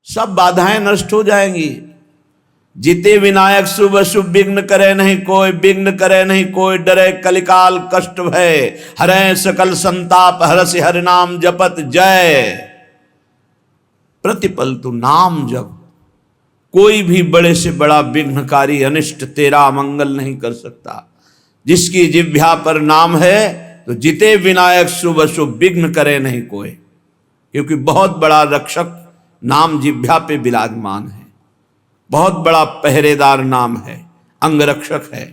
सब बाधाएं नष्ट हो जाएंगी। जिते विनायक शुभ शुभ विघ्न करे नहीं कोई, विघ्न करे नहीं कोई, डरे कलिकाल कष्ट भय, हरे सकल संताप हरसि हरि नाम जपत जय। प्रतिपल तू नाम जप, कोई भी बड़े से बड़ा विघ्नकारी अनिष्ट तेरा मंगल नहीं कर सकता। जिसकी जिह्वा पर नाम है तो जिते विनायक शुभ शुभ विघ्न करे नहीं कोई, क्योंकि बहुत बड़ा रक्षक नाम जिह्वा पे विराजमान है, बहुत बड़ा पहरेदार नाम है, अंगरक्षक है।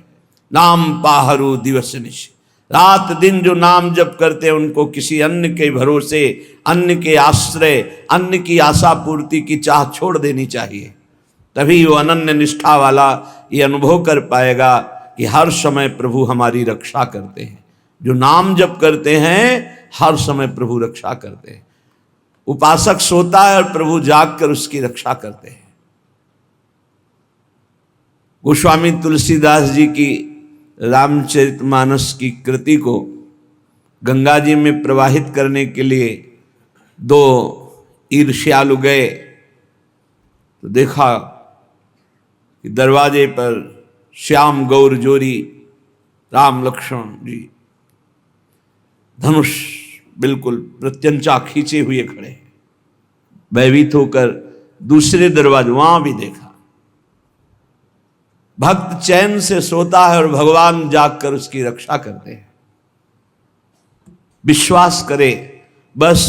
नाम पाहरू दिवस निश, रात दिन जो नाम जप करते हैं उनको किसी अन्य के भरोसे, अन्य के आश्रय, अन्य की आशा पूर्ति की चाह छोड़ देनी चाहिए। तभी वो अनन्य निष्ठा वाला ये अनुभव कर पाएगा कि हर समय प्रभु हमारी रक्षा करते हैं। जो नाम जप करते हैं हर समय प्रभु रक्षा करते हैं। उपासक सोता है और प्रभु जाग कर उसकी रक्षा करते हैं। गोस्वामी तुलसीदास जी की रामचरितमानस की कृति को गंगा जी में प्रवाहित करने के लिए दो ईर्ष्यालु गए तो देखा कि दरवाजे पर श्याम गौर जोरी राम लक्ष्मण जी धनुष बिल्कुल प्रत्यंचा खींचे हुए खड़े हैं। भयभीत होकर दूसरे दरवाजे वहां भी देखा। भक्त चैन से सोता है और भगवान जागकर उसकी रक्षा करते हैं। विश्वास करे, बस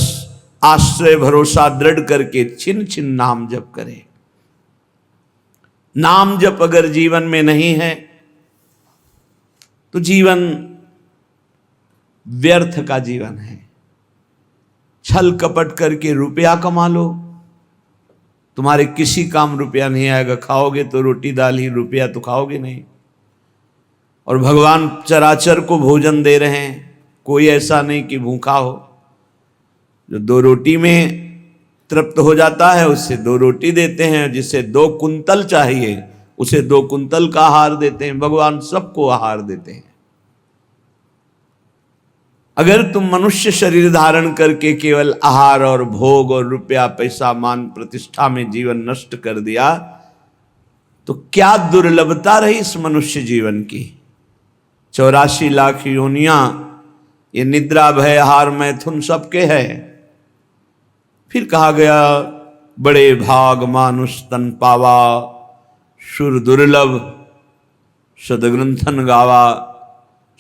आश्रय भरोसा दृढ़ करके छिन छिन नाम जप करे। नाम जप अगर जीवन में नहीं है तो जीवन व्यर्थ का जीवन है। छल कपट करके रुपया कमा लो, तुम्हारे किसी काम रुपया नहीं आएगा। खाओगे तो रोटी दाल ही, रुपया तो खाओगे नहीं। और भगवान चराचर को भोजन दे रहे हैं, कोई ऐसा नहीं कि भूखा हो। जो 2 रोटी में तृप्त हो जाता है उससे 2 रोटी देते हैं, जिसे 2 कुंतल चाहिए उसे 2 कुंतल का आहार देते हैं। भगवान सबको आहार देते हैं। अगर तुम मनुष्य शरीर धारण करके केवल आहार और भोग और रुपया पैसा मान प्रतिष्ठा में जीवन नष्ट कर दिया तो क्या दुर्लभता रही इस मनुष्य जीवन की। 84 लाख योनियां, ये निद्रा भय आहार मैथुन सबके है। फिर कहा गया बड़े भाग मानुष तन पावा, शुर दुर्लभ सदग्रंथन गावा,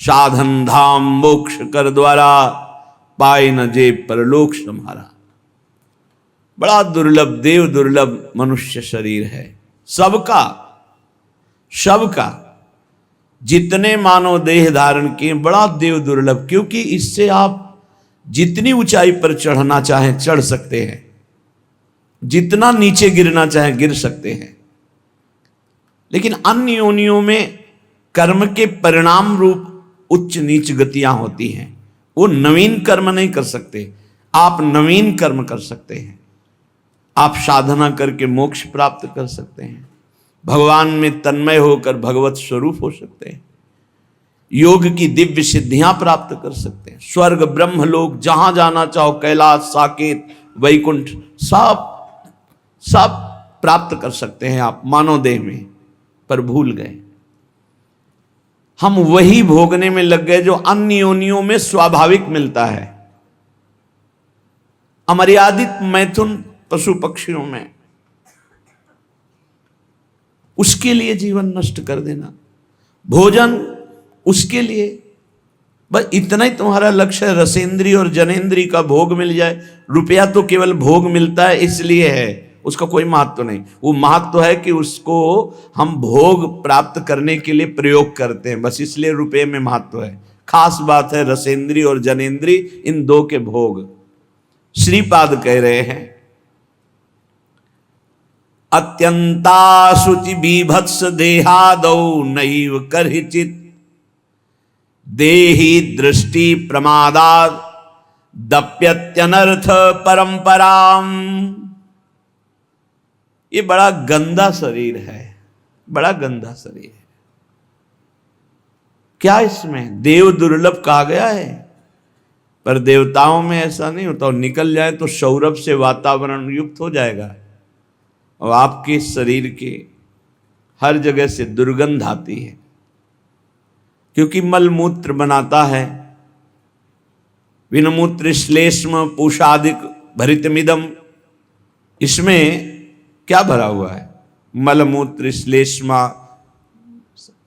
साधन धाम मोक्ष कर द्वारा, पाए न जे परलोक सम्हारा। बड़ा दुर्लभ, देव दुर्लभ मनुष्य शरीर है। सबका जितने मानव देह धारण किए बड़ा देव दुर्लभ, क्योंकि इससे आप जितनी ऊंचाई पर चढ़ना चाहें चढ़ सकते हैं, जितना नीचे गिरना चाहें गिर सकते हैं। लेकिन अन्य योनियों में कर्म के परिणाम रूप उच्च नीच गतियां होती हैं। वो नवीन कर्म नहीं कर सकते, आप नवीन कर्म कर सकते हैं। आप साधना करके मोक्ष प्राप्त कर सकते हैं, भगवान में तन्मय होकर भगवत स्वरूप हो सकते हैं, योग की दिव्य सिद्धियां प्राप्त कर सकते हैं। स्वर्ग ब्रह्म लोक जहां जाना चाहो, कैलाश साकेत वैकुंठ सब प्राप्त कर सकते हैं आप मानव देह में। पर भूल गए, हम वही भोगने में लग गए जो अन्य योनियों में स्वाभाविक मिलता है। अमर्यादित मैथुन पशु पक्षियों में, उसके लिए जीवन नष्ट कर देना। भोजन उसके लिए, बस इतना ही तुम्हारा लक्ष्य है, रसेंद्री और जनेंद्री का भोग मिल जाए। रुपया तो केवल भोग मिलता है इसलिए है, उसका कोई महत्व नहीं। वो महत्व है कि उसको हम भोग प्राप्त करने के लिए प्रयोग करते हैं, बस इसलिए रुपये में महत्व है। खास बात है रसेंद्री और जनेंद्री, इन 2 के भोग। श्रीपाद कह रहे हैं, अत्यंता शुचि बीभत्स देहादौ नैव करहिचित, देहि दृष्टि प्रमादाद दप्यत्यनर्थ परंपराम। ये बड़ा गंदा शरीर है, बड़ा गंदा शरीर है। क्या इसमें देव दुर्लभ कहा गया है, पर देवताओं में ऐसा नहीं होता। और निकल जाए तो सौरभ से वातावरण युक्त हो जाएगा। और आपके शरीर के हर जगह से दुर्गंध आती है, क्योंकि मलमूत्र बनाता है। विनमूत्र श्लेष्म पूषादिक भरितमिदम, इसमें क्या भरा हुआ है? मलमूत्र श्लेष्मा,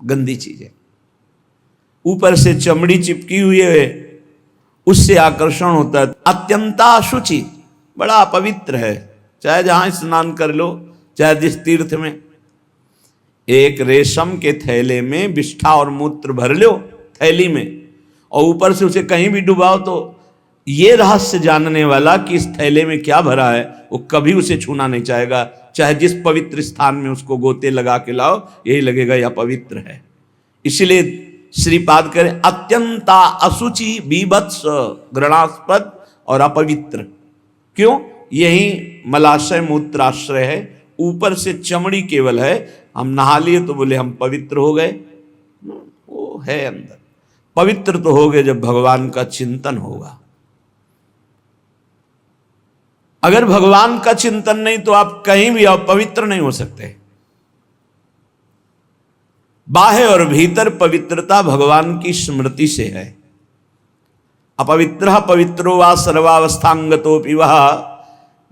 गंदी चीजें। ऊपर से चमड़ी चिपकी हुई है, उससे आकर्षण होता है। अत्यंता शुचि, बड़ा अपवित्र है। चाहे जहां स्नान कर लो, चाहे जिस तीर्थ में, एक रेशम के थैले में विष्ठा और मूत्र भर लो थैली में, और ऊपर से उसे कहीं भी डुबाओ, तो ये रहस्य जानने वाला कि इस थैले में क्या भरा है, वो कभी उसे छूना नहीं चाहेगा। चाहे जिस पवित्र स्थान में उसको गोते लगा के लाओ, यही लगेगा यह पवित्र है। इसलिए श्रीपाद करें अत्यंता अशुचि बीभत्स घृणास्पद और अपवित्र। क्यों? यही मलाशय मूत्राश्रय है, ऊपर से चमड़ी केवल है। हम नहा लिए तो बोले हम पवित्र हो गए, वो है अंदर। पवित्र तो हो गए जब भगवान का चिंतन होगा। अगर भगवान का चिंतन नहीं तो आप कहीं भी अपवित्र नहीं हो सकते। बाह्य और भीतर पवित्रता भगवान की स्मृति से है। अपवित्र पवित्रो वा सर्वावस्थांगतोपि वह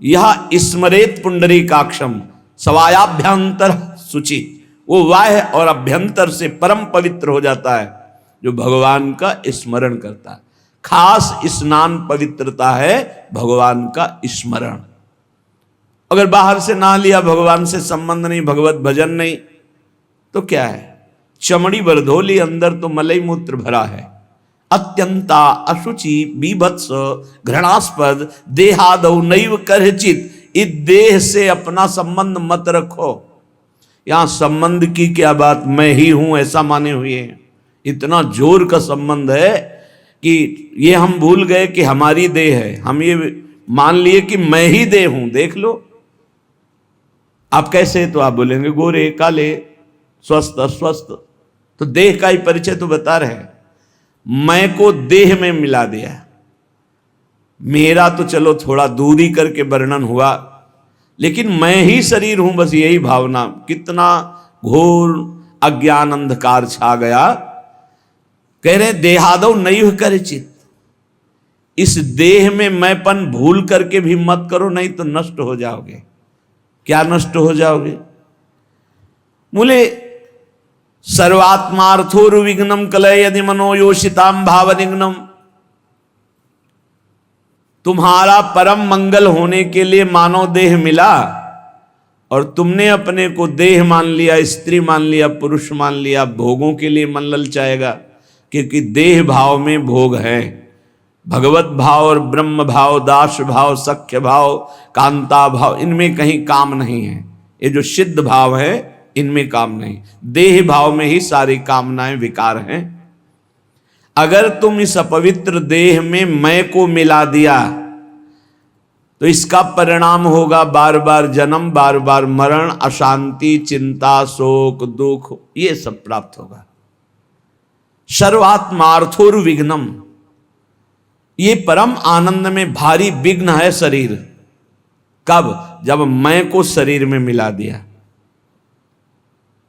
यह स्मरेत पुंडरीकाक्षम सवायाभ्यंतर शुचि। वो बाह्य और अभ्यंतर से परम पवित्र हो जाता है जो भगवान का स्मरण करता है। खास स्नान पवित्रता है भगवान का स्मरण। अगर बाहर से नहा लिया, भगवान से संबंध नहीं, भगवत भजन नहीं, तो क्या है? चमड़ी भर धोली, अंदर तो मलई मूत्र भरा है। अत्यंता अशुचि बीभत्स घृणास्पद देहादौ नैव करचित। इस देह से अपना संबंध मत रखो। यहां संबंध की क्या बात, मैं ही हूं ऐसा माने हुए हैं। इतना जोर का संबंध है कि ये हम भूल गए कि हमारी देह है। हम ये मान लिए कि मैं ही देह हूं। देख लो आप कैसे, तो आप बोलेंगे गोरे काले स्वस्थ अस्वस्थ, तो देह का ही परिचय तो बता रहे हैं। मैं को देह में मिला दिया। मेरा तो चलो थोड़ा दूरी करके वर्णन हुआ, लेकिन मैं ही शरीर हूं, बस यही भावना। कितना घोर अज्ञान अंधकार छा गया। कह रहे देहादौ नैव करचित। इस देह में मैंपन भूल करके भी मत करो, नहीं तो नष्ट हो जाओगे। क्या नष्ट हो जाओगे? बोले सर्वात्मार्थोरुविघ्नम कलय यदि मनोयोषिताम भावनिघ्नम। तुम्हारा परम मंगल होने के लिए मानव देह मिला और तुमने अपने को देह मान लिया, स्त्री मान लिया, पुरुष मान लिया। भोगों के लिए मन ललचाएगा, क्योंकि देह भाव में भोग है। भगवत भाव और ब्रह्म भाव, दास भाव, सख्य भाव, कांता भाव, इनमें कहीं काम नहीं है। ये जो सिद्ध भाव है इनमें काम नहीं। देह भाव में ही सारी कामनाएं विकार हैं। अगर तुम इस अपवित्र देह में मैं को मिला दिया तो इसका परिणाम होगा बार बार जन्म, बार बार मरण, अशांति, चिंता, शोक, दुख, ये सब प्राप्त होगा। सर्वात्मार्थोर्विघ्नम, ये परम आनंद में भारी विघ्न है शरीर। कब? जब मैं को शरीर में मिला दिया।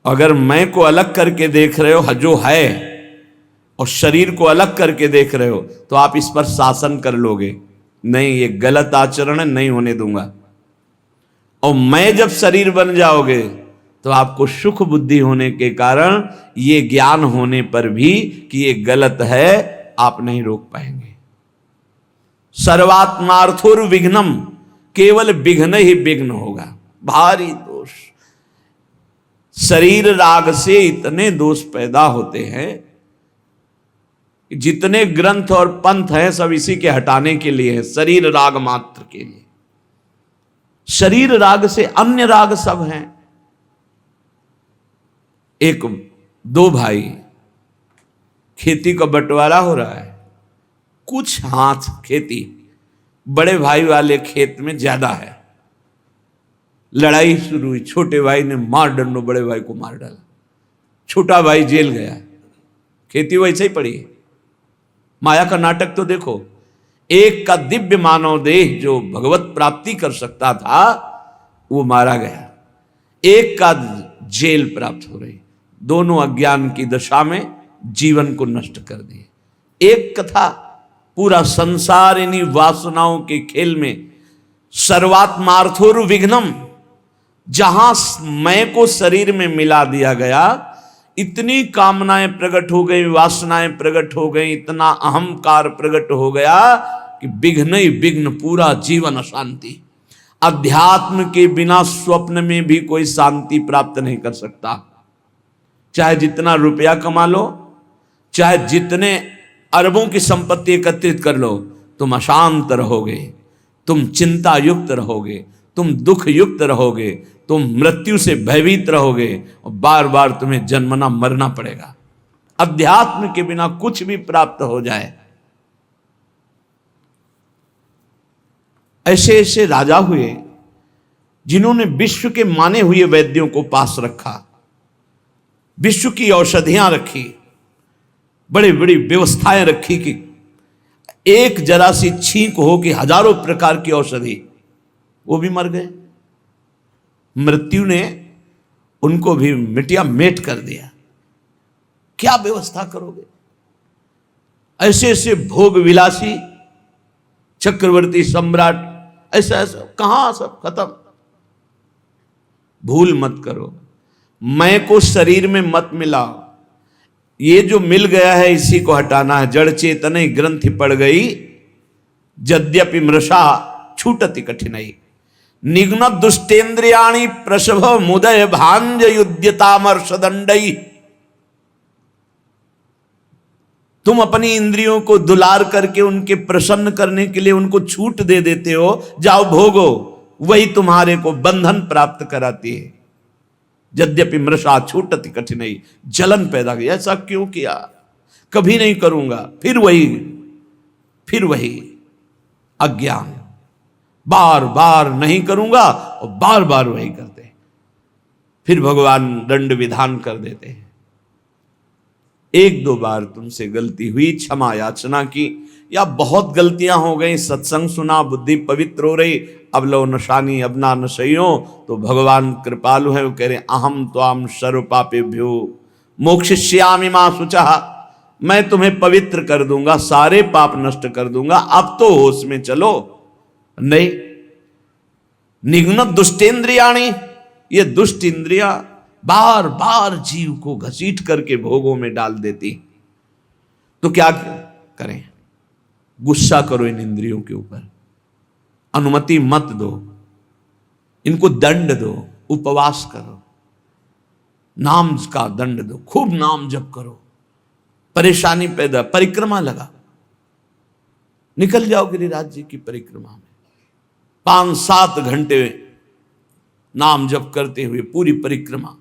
अगर मैं को अलग करके देख रहे हो जो है, और शरीर को अलग करके देख रहे हो, तो आप इस पर शासन कर लोगे। नहीं, ये गलत आचरण है, नहीं होने दूंगा। और मैं जब शरीर बन जाओगे तो आपको सुख बुद्धि होने के कारण ये ज्ञान होने पर भी कि ये गलत है, आप नहीं रोक पाएंगे। सर्वात्मार्थोर्विघ्नम, केवल विघ्न ही विघ्न होगा, भारी दोष। शरीर राग से इतने दोष पैदा होते हैं, जितने ग्रंथ और पंथ हैं सब इसी के हटाने के लिए है, शरीर राग मात्र के लिए। शरीर राग से अन्य राग सब हैं। एक दो भाई, खेती का बंटवारा हो रहा है, कुछ हाथ खेती बड़े भाई वाले खेत में ज्यादा है। लड़ाई शुरू हुई, छोटे भाई ने मार डंडो बड़े भाई को मार डाला, छोटा भाई जेल गया। खेती वैसे ही पड़ी। माया का नाटक तो देखो। एक का दिव्य मानव देह जो भगवत प्राप्ति कर सकता था वो मारा गया। एक का जेल प्राप्त हो रही, दोनों अज्ञान की दशा में जीवन को नष्ट कर दिए। एक कथा, पूरा संसार इन्हीं वासनाओं के खेल में, सर्वात्मार्थोर विघ्नम, जहां मैं को शरीर में मिला दिया गया, इतनी कामनाएं प्रकट हो गई, वासनाएं प्रकट हो गई, इतना अहंकार प्रकट हो गया कि विघ्न ही विघ्न, पूरा जीवन अशांति। अध्यात्म के बिना स्वप्न में भी कोई शांति प्राप्त नहीं कर सकता। चाहे जितना रुपया कमा लो, चाहे जितने अरबों की संपत्ति एकत्रित कर लो, तुम अशांत रहोगे, तुम चिंता युक्त रहोगे, तुम दुख युक्त रहोगे, तुम मृत्यु से भयभीत रहोगे और बार बार तुम्हें जन्मना मरना पड़ेगा। अध्यात्म के बिना कुछ भी प्राप्त हो जाए। ऐसे ऐसे राजा हुए जिन्होंने विश्व के माने हुए वैद्यों को पास रखा, विश्व की औषधियां रखी, बड़ी बड़ी व्यवस्थाएं रखी कि एक जरा सी छींक हो कि हजारों प्रकार की औषधि, वो भी मर गए। मृत्यु ने उनको भी मिटिया मेट कर दिया। क्या व्यवस्था करोगे? ऐसे ऐसे भोग विलासी चक्रवर्ती सम्राट, ऐसा ऐसा कहां सब खत्म। भूल मत करो, मैं को शरीर में मत मिलाओ। ये जो मिल गया है इसी को हटाना है। जड़ चेतन ग्रंथि पड़ गई, यद्यपि मृषा छूटति कठिनाई। निघ्न दुष्टेन्द्रियाणि प्रसभ मुदय भांज युद्यतामर्षदंडई। तुम अपनी इंद्रियों को दुलार करके उनके प्रसन्न करने के लिए उनको छूट दे देते हो, जाओ भोगो, वही तुम्हारे को बंधन प्राप्त कराती है। यद्यपि मृषा छूटति कठिनाई, जलन पैदा की। ऐसा क्यों किया? कभी नहीं करूंगा, फिर वही अज्ञान, बार बार नहीं करूंगा और बार बार वही करते। फिर भगवान दंड विधान कर देते हैं। एक दो बार तुमसे गलती हुई, क्षमा याचना की, या बहुत गलतियां हो गई, सत्संग सुना, बुद्धि पवित्र हो रही, अब लो नशानी अब ना नशइयो, तो भगवान कृपालु है, वो कह रहे अहम त्वाम सर्व पापेभ्यो मोक्षयिष्यामि मा शुचः। मैं तुम्हें पवित्र कर दूंगा, सारे पाप नष्ट कर दूंगा, अब तो होश में चलो। नहीं, निघ्न दुष्टेन्द्रियाणि, ये दुष्ट इंद्रिया बार बार जीव को घसीट करके भोगों में डाल देती। तो क्या करें? गुस्सा करो इन इंद्रियों के ऊपर, अनुमति मत दो, इनको दंड दो, उपवास करो, नाम का दंड दो, खूब नाम जप करो, परेशानी पैदा, परिक्रमा लगा, निकल जाओ गिरिराज जी की परिक्रमा में, 5-7 घंटे नाम जप करते हुए पूरी परिक्रमा,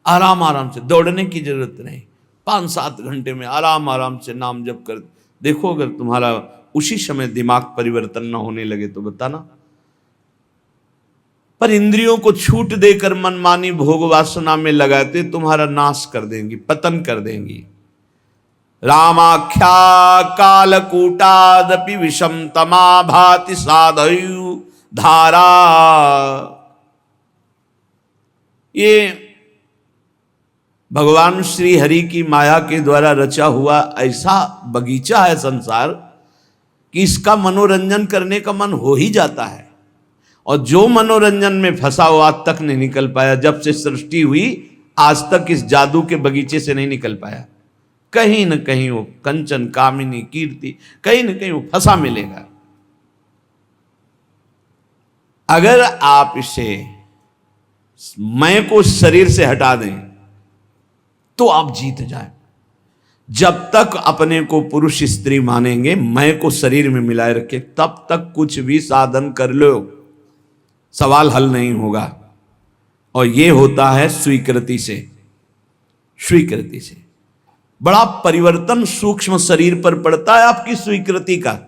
आराम आराम से, दौड़ने की जरूरत नहीं, 5-7 घंटे में आराम आराम से नाम जप कर देखो। अगर तुम्हारा उसी समय दिमाग परिवर्तन न होने लगे तो बताना। पर इंद्रियों को छूट देकर मनमानी भोग वासना में लगाते तुम्हारा नाश कर देंगी, पतन कर देंगी। रामाख्या कालकूटादपि विषम तमा भाति साधयु धारा। ये भगवान श्री हरि की माया के द्वारा रचा हुआ ऐसा बगीचा है संसार कि इसका मनोरंजन करने का मन हो ही जाता है। और जो मनोरंजन में फंसा हुआ आज तक नहीं निकल पाया, जब से सृष्टि हुई आज तक इस जादू के बगीचे से नहीं निकल पाया। कहीं न कहीं वो कंचन कामिनी कीर्ति, कहीं न कहीं वो फंसा मिलेगा। अगर आप इसे मैं को शरीर से हटा दें तो आप जीत जाए। जब तक अपने को पुरुष स्त्री मानेंगे, मैं को शरीर में मिलाए रखे, तब तक कुछ भी साधन कर लो, सवाल हल नहीं होगा। और ये होता है स्वीकृति से। स्वीकृति से बड़ा परिवर्तन सूक्ष्म शरीर पर पड़ता है आपकी स्वीकृति का।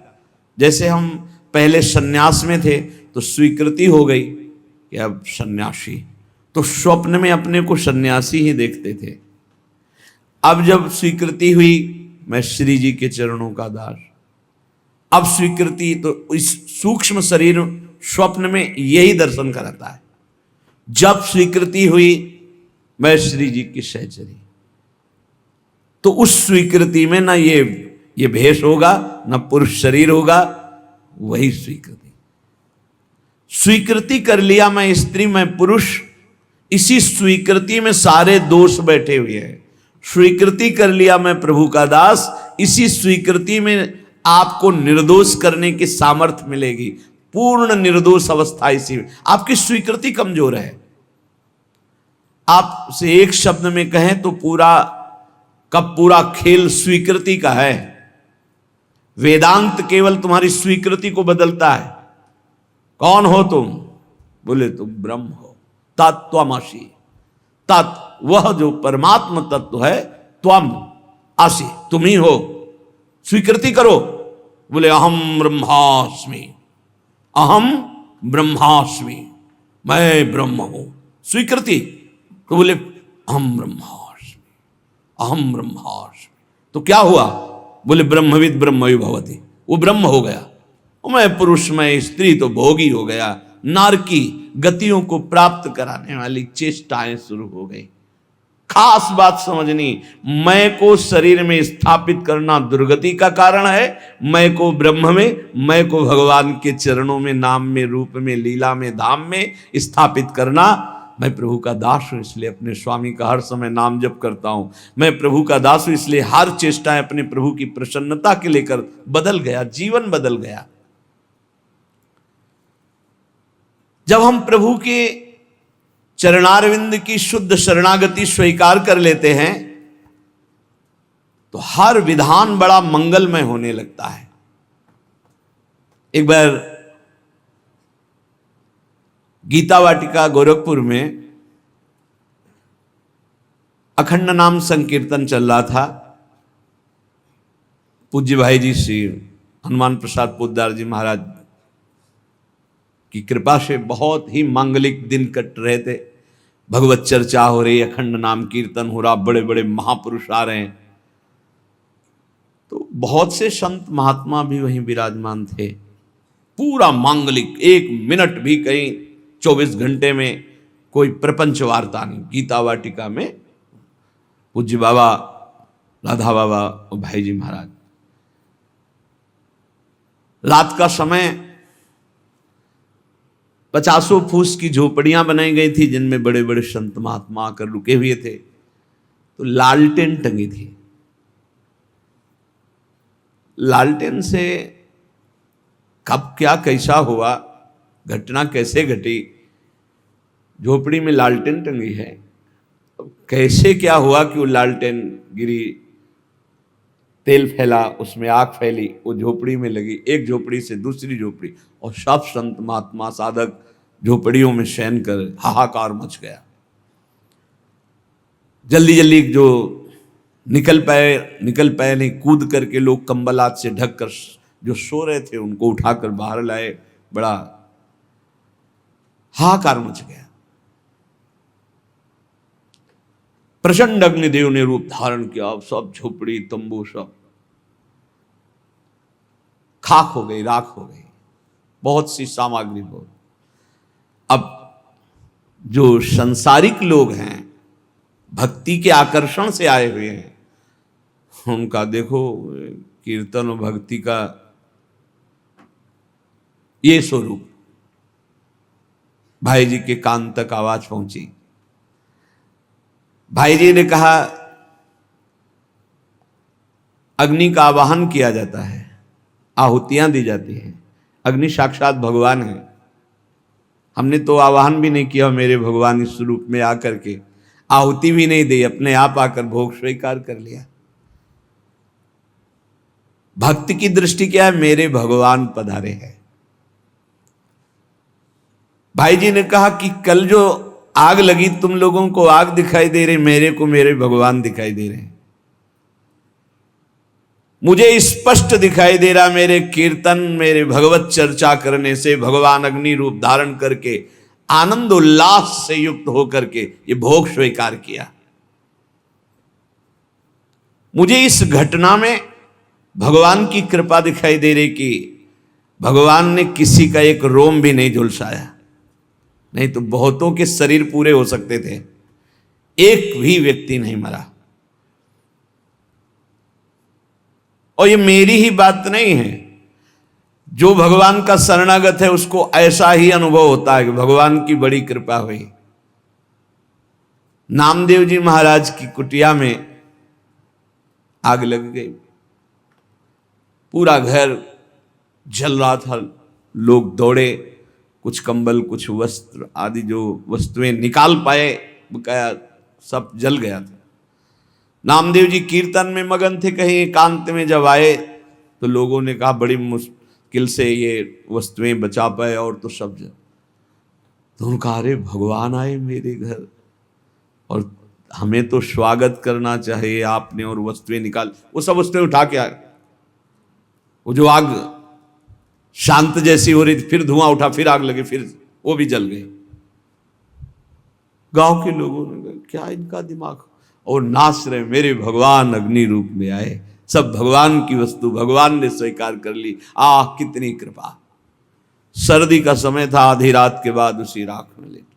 जैसे हम पहले सन्यास में थे तो स्वीकृति हो गई कि अब सन्यासी, तो स्वप्न में अपने को सन्यासी ही देखते थे। अब जब स्वीकृति हुई, मैं श्री जी के चरणों का दास, अब स्वीकृति, तो इस सूक्ष्म शरीर स्वप्न में यही दर्शन कराता है। जब स्वीकृति हुई मैं श्री जी की सहचरी, तो उस स्वीकृति में ना ये भेष होगा, ना पुरुष शरीर होगा, वही स्वीकृति। स्वीकृति कर लिया मैं स्त्री मैं पुरुष, इसी स्वीकृति में सारे दोष बैठे हुए हैं। स्वीकृति कर लिया मैं प्रभु का दास, इसी स्वीकृति में आपको निर्दोष करने की सामर्थ्य मिलेगी। पूर्ण निर्दोष अवस्था इसी में। आपकी स्वीकृति कमजोर है। आपसे एक शब्द में कहें तो पूरा खेल स्वीकृति का है। वेदांत केवल तुम्हारी स्वीकृति को बदलता है। कौन हो तुम? बोले तुम ब्रह्म हो, तत्त्वमसि। तत्व वह जो परमात्मा तत्व है, त्वम असि तुम ही हो। स्वीकृति करो। बोले अहम ब्रह्मास्मि, अहम ब्रह्मास्मि, मैं ब्रह्म हूं। स्वीकृति तो बोले अहम ब्रह्मास्मि, अहम ब्रह्मास्मि। तो क्या हुआ? बोले ब्रह्मविद ब्रह्मयो भवति, वो ब्रह्म हो गया। मैं पुरुष मैं स्त्री तो भोगी हो गया। नारकी गतियों को प्राप्त कराने वाली चेष्टाएं शुरू हो गई। खास बात समझनी, मैं को शरीर में स्थापित करना दुर्गति का कारण है। मैं को ब्रह्म में, मैं को भगवान के चरणों में, नाम में, रूप में, लीला में, धाम में स्थापित करना। मैं प्रभु का दास हूं, इसलिए अपने स्वामी का हर समय नाम जप करता हूं। मैं प्रभु का दास हूं, इसलिए हर चेष्टाएं अपने प्रभु की प्रसन्नता के लेकर बदल गया, जीवन बदल गया। जब हम प्रभु के चरणारविंद की शुद्ध शरणागति स्वीकार कर लेते हैं तो हर विधान बड़ा मंगलमय होने लगता है। एक बार गीता वाटिका गोरखपुर में अखंड नाम संकीर्तन चल रहा था। पूज्य भाई जी श्री हनुमान प्रसाद पोद्दार जी महाराज की कृपा से बहुत ही मांगलिक दिन कट रहे थे। भगवत चर्चा हो रही, अखंड नाम कीर्तन हो रहा, बड़े बड़े महापुरुष आ रहे हैं। तो बहुत से संत महात्मा भी वहीं विराजमान थे। पूरा मांगलिक, एक मिनट भी कहीं 24 घंटे में कोई प्रपंच वार्ता नहीं। गीता वाटिका में पूज्य बाबा, राधा बाबा और भाई जी महाराज। रात का समय 50 फूस की झोपड़ियां बनाई गई थी जिनमें बड़े बड़े संत महात्मा आकर रुके हुए थे। तो लालटेन टंगी थी। लालटेन से कब क्या कैसा हुआ, घटना कैसे घटी, झोपड़ी में लालटेन टंगी है, कैसे क्या हुआ कि वो लालटेन गिरी, तेल फैला, उसमें आग फैली, वो झोपड़ी में लगी, एक झोपड़ी से दूसरी झोपड़ी, और सब संत महात्मा साधक झोपड़ियों में शयन कर हाहाकार मच गया। जल्दी जल्दी जो निकल पाए नहीं, कूद करके लोग कंबलात से ढककर जो सो रहे थे उनको उठाकर बाहर लाए। बड़ा हाहाकार मच गया। प्रचंड अग्निदेव ने रूप धारण किया। सब झोपड़ी तंबू सब खाक हो गई, राख हो गई। बहुत सी सामग्री बहुत। अब जो संसारिक लोग हैं, भक्ति के आकर्षण से आए हुए हैं, उनका देखो कीर्तन और भक्ति का ये स्वरूप। भाई जी के कान तक आवाज पहुंची। भाई जी ने कहा अग्नि का आवाहन किया जाता है, आहुतियां दी जाती हैं। अग्नि साक्षात भगवान है। हमने तो आवाहन भी नहीं किया, मेरे भगवान इस रूप में आकर के आहुति भी नहीं दी, अपने आप आकर भोग स्वीकार कर लिया। भक्ति की दृष्टि क्या है? मेरे भगवान पधारे हैं। भाई जी ने कहा कि कल जो आग लगी, तुम लोगों को आग दिखाई दे रही, मेरे को मेरे भगवान दिखाई दे रहे हैं। मुझे स्पष्ट दिखाई दे रहा, मेरे कीर्तन, मेरे भगवत चर्चा करने से भगवान अग्नि रूप धारण करके आनंद उल्लास से युक्त होकर के ये भोग स्वीकार किया। मुझे इस घटना में भगवान की कृपा दिखाई दे रही कि भगवान ने किसी का एक रोम भी नहीं झुलसाया। नहीं तो बहुतों के शरीर पूरे हो सकते थे, एक भी व्यक्ति नहीं मरा। और ये मेरी ही बात नहीं है, जो भगवान का शरणागत है उसको ऐसा ही अनुभव होता है कि भगवान की बड़ी कृपा हुई। नामदेव जी महाराज की कुटिया में आग लग गई, पूरा घर जल रहा था, लोग दौड़े, कुछ कंबल कुछ वस्त्र आदि जो वस्तुएं निकाल पाए बकाया सब जल गया था। नामदेव जी कीर्तन में मगन थे, कहीं एकांत में जब आए तो लोगों ने कहा बड़ी मुश्किल से ये वस्तुएं बचा पाए और तो सब जल। तो उन्होंने कहा अरे भगवान आए मेरे घर और हमें तो स्वागत करना चाहिए आपने, और वस्तुएं निकाल, वो सब वस्तुएं उठा के आए। वो जो आग शांत जैसी हो रही थी, फिर धुआं उठा, फिर आग लगी, फिर वो भी जल गई। गांव के लोगों ने कहा क्या इनका दिमाग, और नाच रहे मेरे भगवान अग्नि रूप में आए, सब भगवान की वस्तु भगवान ने स्वीकार कर ली, आह कितनी कृपा। सर्दी का समय था, आधी रात के बाद उसी राख में लेटे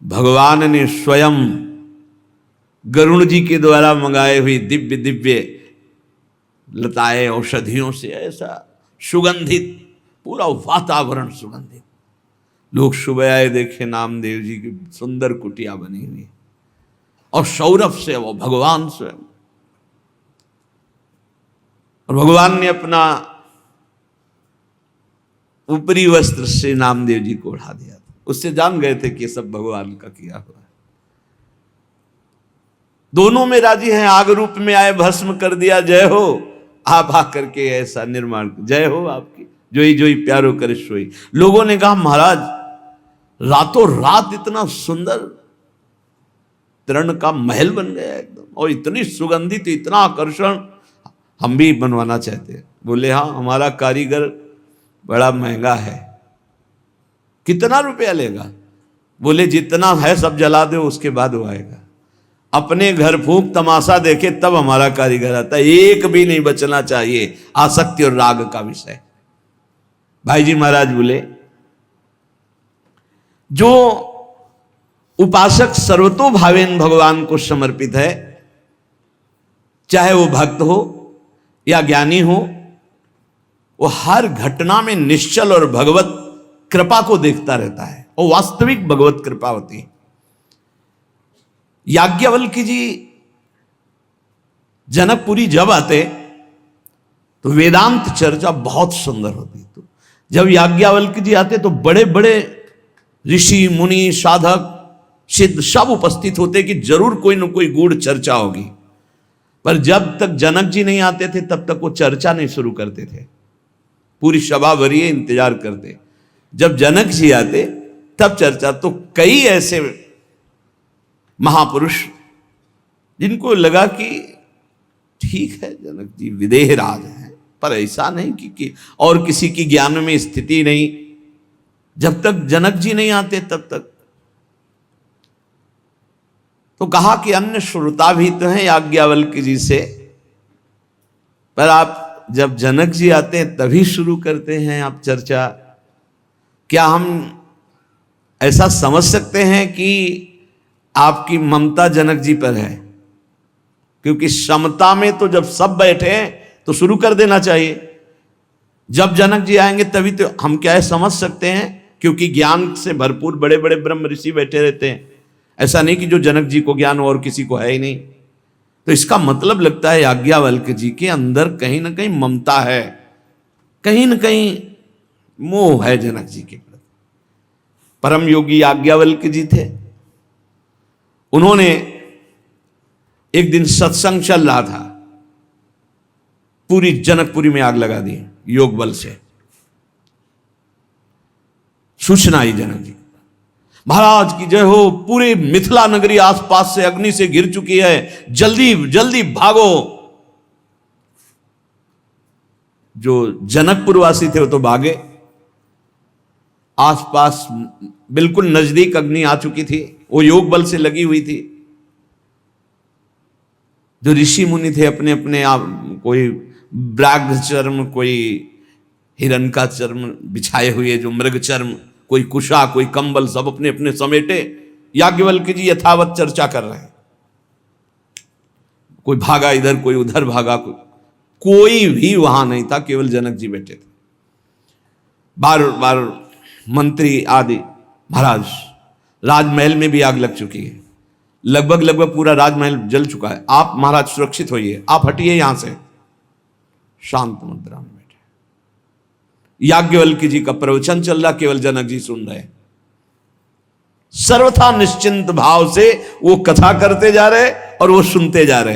भगवान ने स्वयं गरुण जी के द्वारा मंगाए हुई दिव्य दिव्य लताएं औषधियों से ऐसा सुगंधित पूरा वातावरण सुगंधित। लोग सुबह आए, देखे नामदेव जी की सुंदर कुटिया बनी हुई और सौरभ से वो भगवान स्वयं, और भगवान ने अपना ऊपरी वस्त्र से नामदेव जी को उड़ा दिया था। उससे जान गए थे कि सब भगवान का किया हुआ है। दोनों में राजी हैं, आग रूप में आए, भस्म कर दिया, जय हो आप आकर के ऐसा निर्माण, जय हो आपकी, जोई जोई प्यारो करे सोई। लोगों ने कहा महाराज रातों रात इतना सुंदर तरण का महल बन गया एकदम, और इतनी सुगंधित, इतना आकर्षण, हम भी बनवाना चाहते हैं। बोले हाँ हमारा कारीगर बड़ा महंगा है। कितना रुपया लेगा? बोले जितना है सब जला दो, उसके बाद वो आएगा। अपने घर फूंक तमाशा देखे तब हमारा कारीगर आता है, एक भी नहीं बचना चाहिए आसक्ति और राग का विषय। भाई जी महाराज बोले जो उपासक सर्वतोभावेन भगवान को समर्पित है, चाहे वो भक्त हो या ज्ञानी हो, वो हर घटना में निश्चल और भगवत कृपा को देखता रहता है, वो वास्तविक भगवत कृपा होती है। याज्ञवल्क्य जी जनकपुरी जब आते तो वेदांत चर्चा बहुत सुंदर होती। तो जब याज्ञवल्क्य जी आते तो बड़े बड़े ऋषि मुनि साधक सिद्ध सब उपस्थित होते कि जरूर कोई न कोई गूढ़ चर्चा होगी। पर जब तक जनक जी नहीं आते थे तब तक वो चर्चा नहीं शुरू करते थे, पूरी सभा भरिए इंतजार करते। जब जनक जी आते तब चर्चा। तो कई ऐसे महापुरुष जिनको लगा कि ठीक है जनक जी विदेह राज हैं, पर ऐसा नहीं कि और किसी की ज्ञान में स्थिति नहीं। जब तक जनक जी नहीं आते तब तक तो कहा कि अन्य श्रोता भी तो हैं याज्ञवल्क्य जी से, पर आप जब जनक जी आते हैं तभी शुरू करते हैं आप चर्चा। क्या हम ऐसा समझ सकते हैं कि आपकी ममता जनक जी पर है? क्योंकि समता में तो जब सब बैठे हैं तो शुरू कर देना चाहिए। जब जनक जी आएंगे तभी तो हम क्या है समझ सकते हैं, क्योंकि ज्ञान से भरपूर बड़े बड़े ब्रह्म ऋषि बैठे रहते हैं। ऐसा नहीं कि जो जनक जी को ज्ञान और किसी को है ही नहीं। तो इसका मतलब लगता है याज्ञवल्क्य जी के अंदर कहीं ना कहीं ममता है, कहीं ना कहीं मोह है जनक जी के प्रति। परम योगी याज्ञवल्क्य जी थे, उन्होंने एक दिन सत्संग चल रहा था, पूरी जनकपुरी में आग लगा दी योग बल से। सूचना आई जनक जी, महाराज की जय हो, पूरी मिथिला नगरी आसपास से अग्नि से घिर चुकी है, जल्दी जल्दी भागो। जो जनकपुर वासी थे वो तो भागे, आसपास बिल्कुल नजदीक अग्नि आ चुकी थी, वो योग बल से लगी हुई थी। जो ऋषि मुनि थे अपने अपने आप, कोई व्याघ्र चर्म, कोई हिरण का चर्म बिछाए हुए, जो मृग चर्म, कोई कुशा, कोई कंबल, सब अपने अपने समेटे। याज्ञवल्क्य जी यथावत चर्चा कर रहे हैं। कोई भागा इधर, कोई उधर भागा, कोई भी वहां नहीं था, केवल जनक जी बैठे थे। बार बार मंत्री आदि, महाराज राजमहल में भी आग लग चुकी है, लगभग पूरा राजमहल जल चुका है, आप महाराज सुरक्षित होइए, आप हटिए यहां से। शांत मुद्रा में बैठे, याज्ञवल्क्य जी का प्रवचन चल रहा, केवल जनक जी सुन रहे। सर्वथा निश्चिंत भाव से वो कथा करते जा रहे और वो सुनते जा रहे।